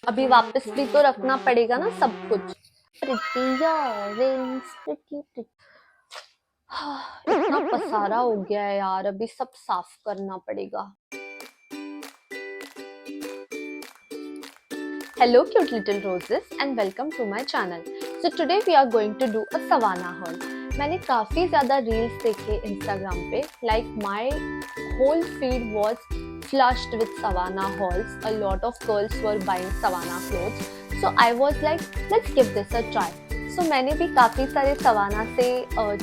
अभी वापस भी तो रखना पड़ेगा ना सब कुछ। Pretty earrings, pretty pretty. इतना पसारा हो गया है यार, अभी सब साफ करना पड़ेगा। Hello cute little roses and welcome to my channel. So today we are going to do a savannah haul. मैंने काफ़ी ज़्यादा रील्स देखे इंस्टाग्राम पे, like my whole feed was flushed with savannah hauls. A lot of girls were buying savannah clothes. So I was like, let's give this a try. So मैंने भी काफ़ी सारे savannah से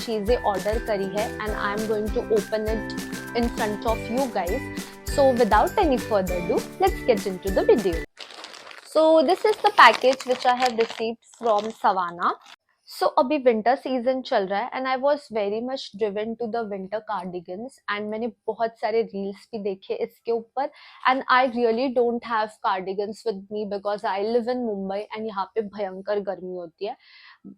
चीज़ें ऑर्डर करी है and I am going to open it in front of you guys. So without any further ado, let's get into the video. So this is the package which I have received from Savannah. So अभी winter season चल रहा है and I was very much driven to the winter cardigans and मैंने बहुत सारे reels भी देखे इसके ऊपर and I really don't have cardigans with me because I live in Mumbai and यहाँ पे भयंकर गर्मी होती है.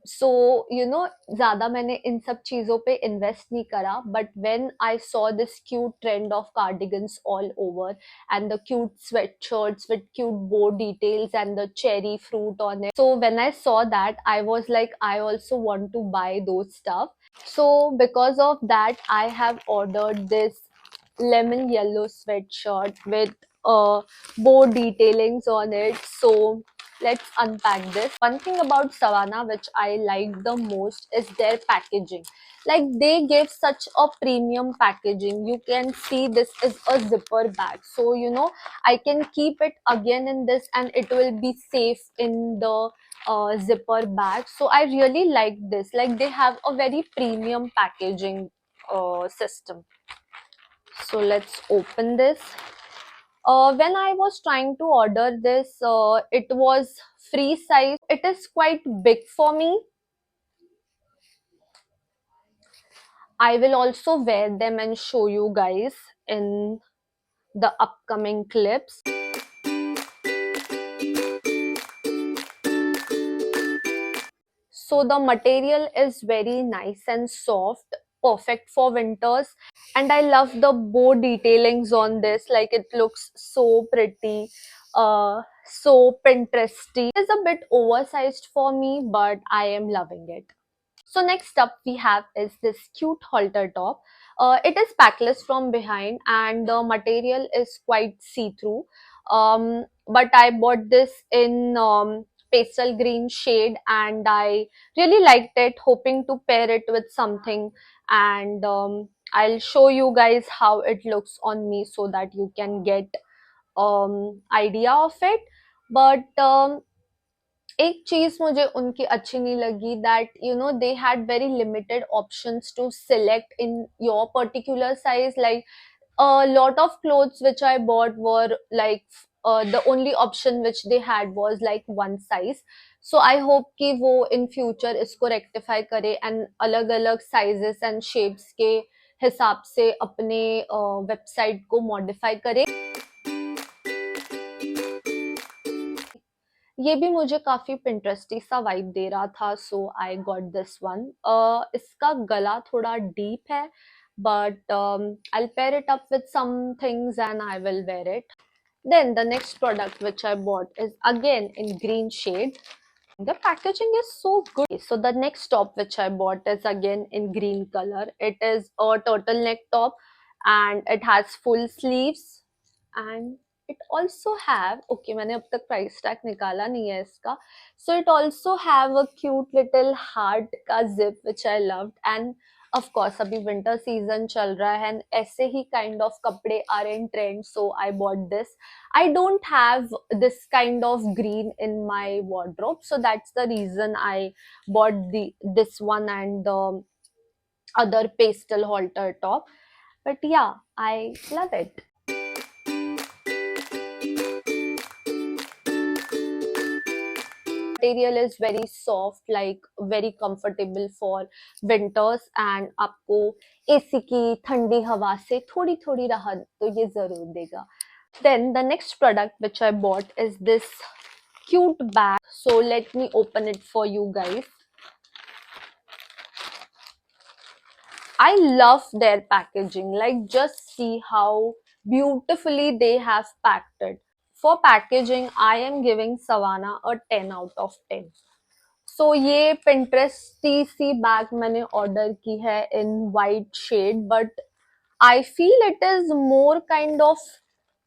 So you know ज़्यादा मैंने इन सब चीज़ों पे invest नहीं करा, but when I saw this cute trend of cardigans all over and the cute sweatshirts with cute bow details and the cherry fruit on it. So when I saw that, I was like, I also want to buy those stuff. So because of that, I have ordered this lemon yellow sweatshirt with bow detailings on it. So let's unpack this. One thing about Savannah which I like the most is their packaging. Like they give such a premium packaging. You can see this is a zipper bag, so you know I can keep it again in this and it will be safe in the zipper bag. So I really like this. Like they have a very premium packaging system. So let's open this. When I was trying to order this, it was free size. It is quite big for me. I will also wear them and show you guys in the upcoming clips. So the material is very nice and soft, perfect for winters. And I love the bow detailings on this. Like it looks so pretty, so Pinteresty. It's a bit oversized for me, but I am loving it. So next up we have is this cute halter top. It is backless from behind and the material is quite see-through. But I bought this in pastel green shade and I really liked it, hoping to pair it with something. And I'll show you guys how it looks on me so that you can get idea of it. But एक चीज मुझे उनकी अच्छी नहीं लगी, that you know they had very limited options to select in your particular size. Like a lot of clothes which I bought were like the only option which they had was like one size. So I hope कि वो in future इसको rectify करे and अलग अलग sizes and shapes के हिसाब से अपने website को modify करे. ये भी मुझे काफी पिंटरेस्टी सा वाइब दे रहा था, सो आई गॉट दिस वन. इसका गला थोड़ा डीप है, but I'll pair it up with some things and I will wear it. Then the next product which I bought is again in green shade. The packaging is so good. So the next top which I bought is again in green color. It is a turtleneck top and it has full sleeves and it also have, okay मैंने अब तक price tag निकाला नहीं है इसका. So it also have a cute little heart का zip which I loved. And of course अभी winter season चल रहा है and ऐसे ही kind of कपड़े are in trend, so I bought this. I don't have this kind of green in my wardrobe, so that's the reason I bought this one and the other pastel halter top. But yeah, I love it. Material is very soft, like very comfortable for winters and आपको AC की ठंडी हवा से थोड़ी थोड़ी राहत तो ये जरूर देगा. Then the next product which I bought is this cute bag. So let me open it for you guys. I love their packaging. Like just see how beautifully they have packed it. for packaging I am giving Savannah a 10 out of 10. सो ये पिंटरेस्टी सी bag मैंने order की है in white shade, but I feel it is more kind of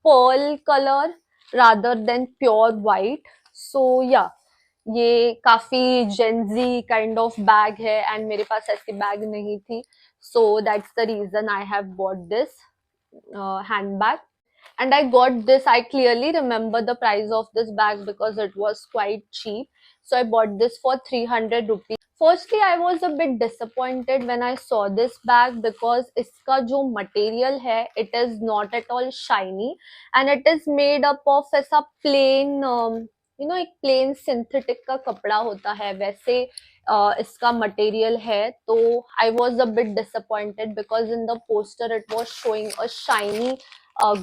pearl colour rather than pure white. So yeah ये काफी Gen Z kind of bag है and मेरे पास ऐसी बैग नहीं थी, so that's the reason I have bought this handbag. And I got this. I clearly remember the price of this bag because it was quite cheap. So I bought this for 300 rupees. Firstly, I was a bit disappointed when I saw this bag because इसका जो material है, it is not at all shiny and it is made up of ऐसा plain, एक plain synthetic का कपड़ा होता है वैसे इसका material है. तो I was a bit disappointed because in the poster it was showing a shiny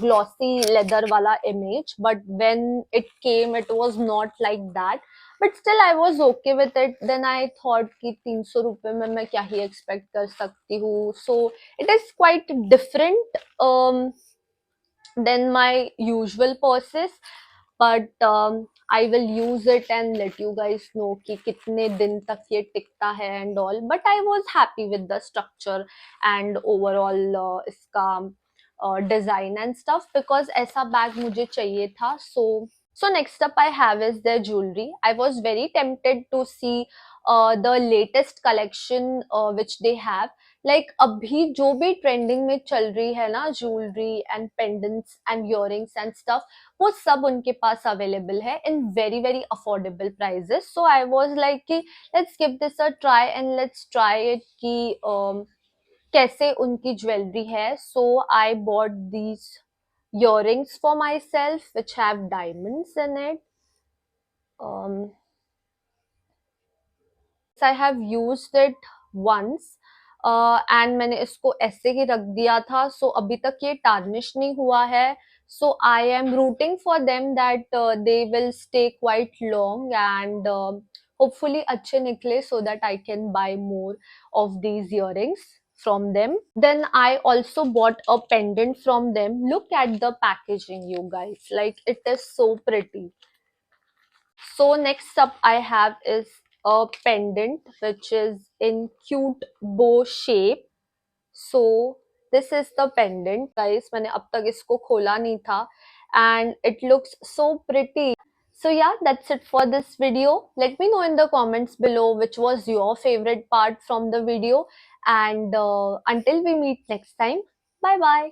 glossy leather wala image, but when it came it was not like that. But still I was okay with it. Then I thought कि 300 रुपए में मैं क्या ही expect कर सकती हूँ. So it is quite different than my usual purses, but I will use it and let you guys know कि कितने दिन तक ये टिकता है and all. But I was happy with the structure and overall इसका design and stuff because ऐसा bag मुझे चाहिए था. So next up I have is their jewelry. I was very tempted to see the latest collection which they have. Like अभी जो भी trending में चल रही है ना, jewellery and pendants and earrings and stuff, वो सब उनके पास अवेलेबल है in very very affordable prices. So I was like कि let's give this a try and let's try it कि कैसे उनकी ज्वेलरी है. So I bought these earrings for myself which have diamonds in it. I have used it once and मैंने इसको ऐसे ही रख दिया था. So अभी तक ये tarnish नहीं हुआ है. So I am rooting for them that they will stay quite long and hopefully अच्छे निकले so that I can buy more of these earrings from them. Then I also bought a pendant from them. Look at the packaging, you guys. Like it is so pretty. So next up I have is a pendant which is in cute bow shape. So this is the pendant, guys. मैंने अब तक इसको खोला नहीं था and it looks so pretty. So yeah, that's it for this video. Let me know in the comments below which was your favorite part from the video, and until we meet next time, bye bye.